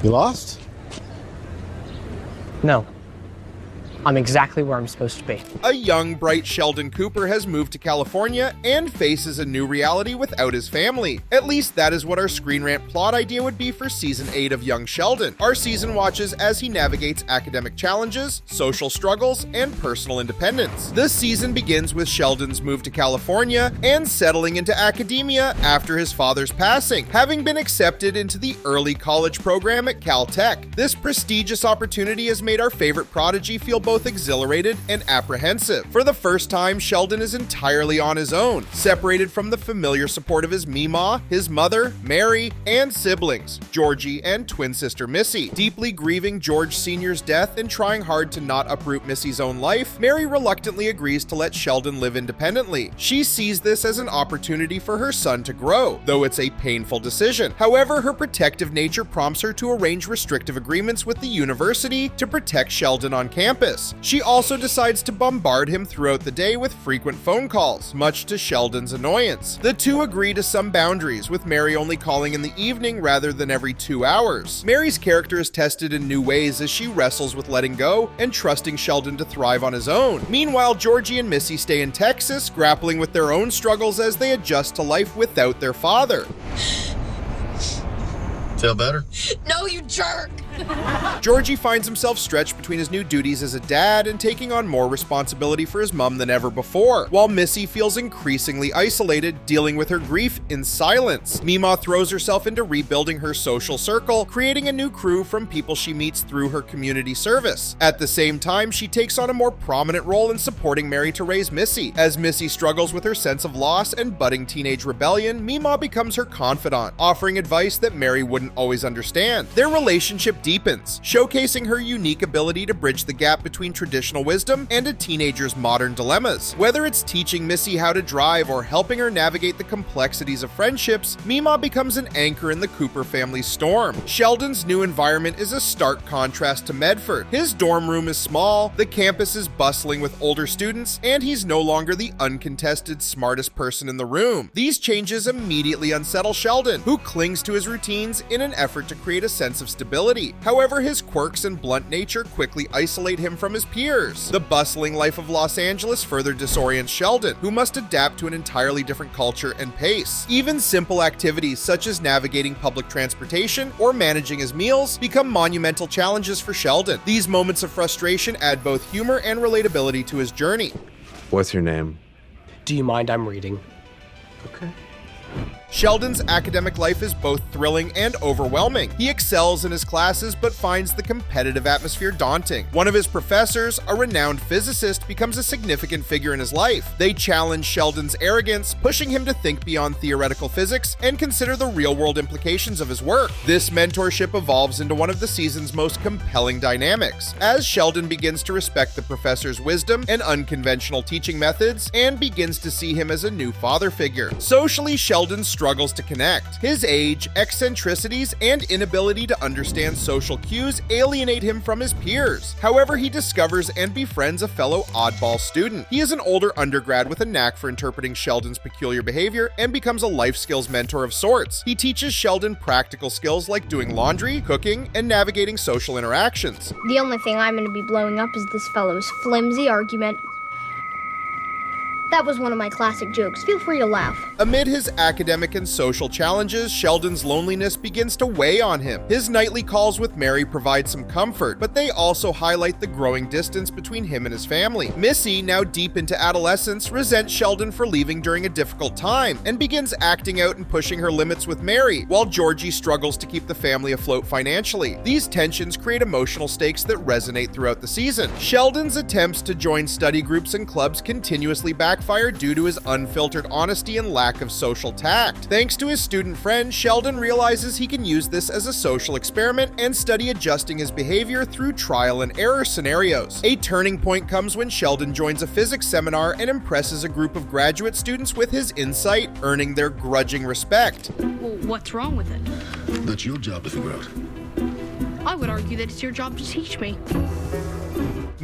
You lost? No. I'm exactly where I'm supposed to be. A young, bright Sheldon Cooper has moved to California and faces a new reality without his family. At least that is what our Screen Rant plot idea would be for Season 8 of Young Sheldon. Our season watches as he navigates academic challenges, social struggles, and personal independence. This season begins with Sheldon's move to California and settling into academia after his father's passing, having been accepted into the early college program at Caltech. This prestigious opportunity has made our favorite prodigy feel both exhilarated and apprehensive. For the first time, Sheldon is entirely on his own, separated from the familiar support of his Meemaw, his mother, Mary, and siblings, Georgie and twin sister Missy. Deeply grieving George Sr.'s death and trying hard to not uproot Missy's own life, Mary reluctantly agrees to let Sheldon live independently. She sees this as an opportunity for her son to grow, though it's a painful decision. However, her protective nature prompts her to arrange restrictive agreements with the university to protect Sheldon on campus. She also decides to bombard him throughout the day with frequent phone calls, much to Sheldon's annoyance. The two agree to some boundaries, with Mary only calling in the evening rather than every 2 hours. Mary's character is tested in new ways as she wrestles with letting go and trusting Sheldon to thrive on his own. Meanwhile, Georgie and Missy stay in Texas, grappling with their own struggles as they adjust to life without their father. Feel better? No, you jerk! Georgie finds himself stretched between his new duties as a dad and taking on more responsibility for his mom than ever before, while Missy feels increasingly isolated, dealing with her grief in silence. Meemaw throws herself into rebuilding her social circle, creating a new crew from people she meets through her community service. At the same time, she takes on a more prominent role in supporting Mary to raise Missy. As Missy struggles with her sense of loss and budding teenage rebellion, Meemaw becomes her confidant, offering advice that Mary wouldn't always understand. Their relationship deepens, showcasing her unique ability to bridge the gap between traditional wisdom and a teenager's modern dilemmas. Whether it's teaching Missy how to drive or helping her navigate the complexities of friendships, Meemaw becomes an anchor in the Cooper family's storm. Sheldon's new environment is a stark contrast to Medford. His dorm room is small, the campus is bustling with older students, and he's no longer the uncontested smartest person in the room. These changes immediately unsettle Sheldon, who clings to his routines in an effort to create a sense of stability. However, his quirks and blunt nature quickly isolate him from his peers. The bustling life of Los Angeles further disorients Sheldon, who must adapt to an entirely different culture and pace. Even simple activities such as navigating public transportation or managing his meals become monumental challenges for Sheldon. These moments of frustration add both humor and relatability to his journey. What's your name? Do you mind I'm reading? Okay. Sheldon's academic life is both thrilling and overwhelming. He excels in his classes but finds the competitive atmosphere daunting. One of his professors, a renowned physicist, becomes a significant figure in his life. They challenge Sheldon's arrogance, pushing him to think beyond theoretical physics and consider the real-world implications of his work. This mentorship evolves into one of the season's most compelling dynamics, as Sheldon begins to respect the professor's wisdom and unconventional teaching methods and begins to see him as a new father figure. Socially, Sheldon struggles to connect. His age, eccentricities, and inability to understand social cues alienate him from his peers. However, he discovers and befriends a fellow oddball student. He is an older undergrad with a knack for interpreting Sheldon's peculiar behavior and becomes a life skills mentor of sorts. He teaches Sheldon practical skills like doing laundry, cooking, and navigating social interactions. The only thing I'm going to be blowing up is this fellow's flimsy argument. That was one of my classic jokes. Feel free to laugh. Amid his academic and social challenges, Sheldon's loneliness begins to weigh on him. His nightly calls with Mary provide some comfort, but they also highlight the growing distance between him and his family. Missy, now deep into adolescence, resents Sheldon for leaving during a difficult time and begins acting out and pushing her limits with Mary, while Georgie struggles to keep the family afloat financially. These tensions create emotional stakes that resonate throughout the season. Sheldon's attempts to join study groups and clubs continuously backfire due to his unfiltered honesty and lack of social tact. Thanks to his student friend, Sheldon realizes he can use this as a social experiment and study adjusting his behavior through trial and error scenarios. A turning point comes when Sheldon joins a physics seminar and impresses a group of graduate students with his insight, earning their grudging respect. Well, what's wrong with it? That's your job to figure out. I would argue that it's your job to teach me.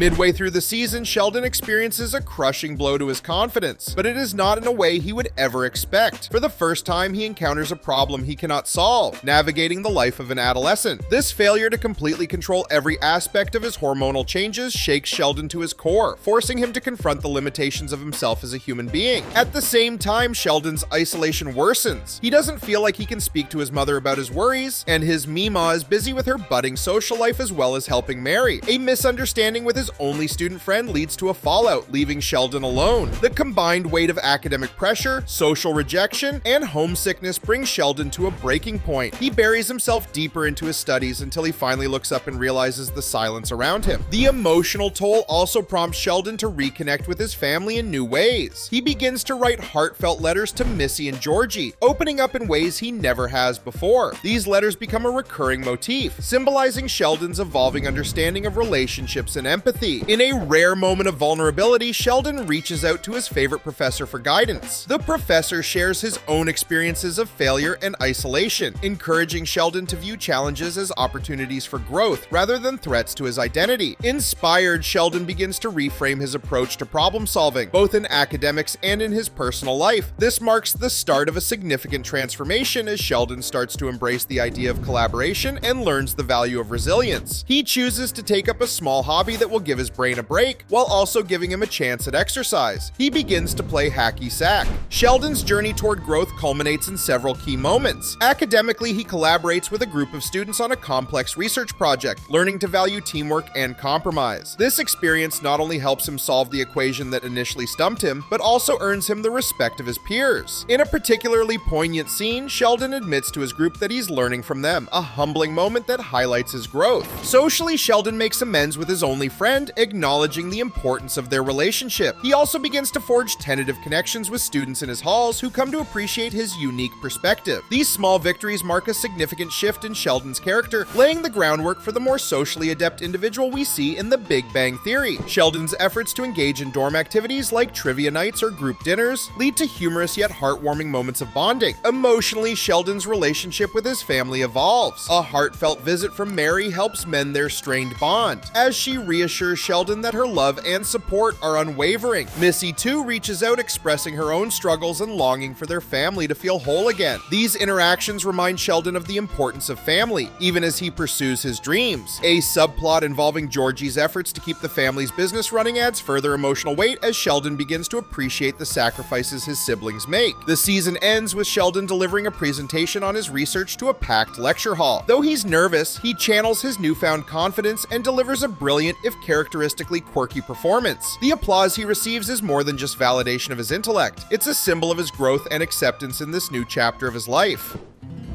Midway through the season, Sheldon experiences a crushing blow to his confidence, but it is not in a way he would ever expect. For the first time, he encounters a problem he cannot solve, navigating the life of an adolescent. This failure to completely control every aspect of his hormonal changes shakes Sheldon to his core, forcing him to confront the limitations of himself as a human being. At the same time, Sheldon's isolation worsens. He doesn't feel like he can speak to his mother about his worries, and his Mima is busy with her budding social life as well as helping Mary. A misunderstanding with his only student friend leads to a fallout, leaving Sheldon alone. The combined weight of academic pressure, social rejection, and homesickness brings Sheldon to a breaking point. He buries himself deeper into his studies until he finally looks up and realizes the silence around him. The emotional toll also prompts Sheldon to reconnect with his family in new ways. He begins to write heartfelt letters to Missy and Georgie, opening up in ways he never has before. These letters become a recurring motif, symbolizing Sheldon's evolving understanding of relationships and empathy. In a rare moment of vulnerability, Sheldon reaches out to his favorite professor for guidance. The professor shares his own experiences of failure and isolation, encouraging Sheldon to view challenges as opportunities for growth rather than threats to his identity. Inspired, Sheldon begins to reframe his approach to problem solving, both in academics and in his personal life. This marks the start of a significant transformation as Sheldon starts to embrace the idea of collaboration and learns the value of resilience. He chooses to take up a small hobby that will give his brain a break, while also giving him a chance at exercise. He begins to play hacky sack. Sheldon's journey toward growth culminates in several key moments. Academically, he collaborates with a group of students on a complex research project, learning to value teamwork and compromise. This experience not only helps him solve the equation that initially stumped him, but also earns him the respect of his peers. In a particularly poignant scene, Sheldon admits to his group that he's learning from them, a humbling moment that highlights his growth. Socially, Sheldon makes amends with his only friend, acknowledging the importance of their relationship. He also begins to forge tentative connections with students in his halls who come to appreciate his unique perspective. These small victories mark a significant shift in Sheldon's character, laying the groundwork for the more socially adept individual we see in The Big Bang Theory. Sheldon's efforts to engage in dorm activities like trivia nights or group dinners lead to humorous yet heartwarming moments of bonding. Emotionally, Sheldon's relationship with his family evolves. A heartfelt visit from Mary helps mend their strained bond, as she reassures Sheldon that her love and support are unwavering. Missy too reaches out, expressing her own struggles and longing for their family to feel whole again. These interactions remind Sheldon of the importance of family, even as he pursues his dreams. A subplot involving Georgie's efforts to keep the family's business running adds further emotional weight as Sheldon begins to appreciate the sacrifices his siblings make. The season ends with Sheldon delivering a presentation on his research to a packed lecture hall. Though he's nervous, he channels his newfound confidence and delivers a brilliant, if characteristically quirky performance. The applause he receives is more than just validation of his intellect. It's a symbol of his growth and acceptance in this new chapter of his life.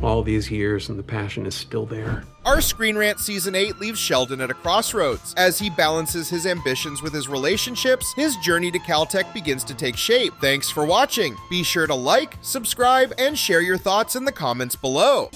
All these years and the passion is still there. Our Screen Rant Season 8 leaves Sheldon at a crossroads. As he balances his ambitions with his relationships, his journey to Caltech begins to take shape. Thanks for watching. Be sure to like, subscribe, and share your thoughts in the comments below.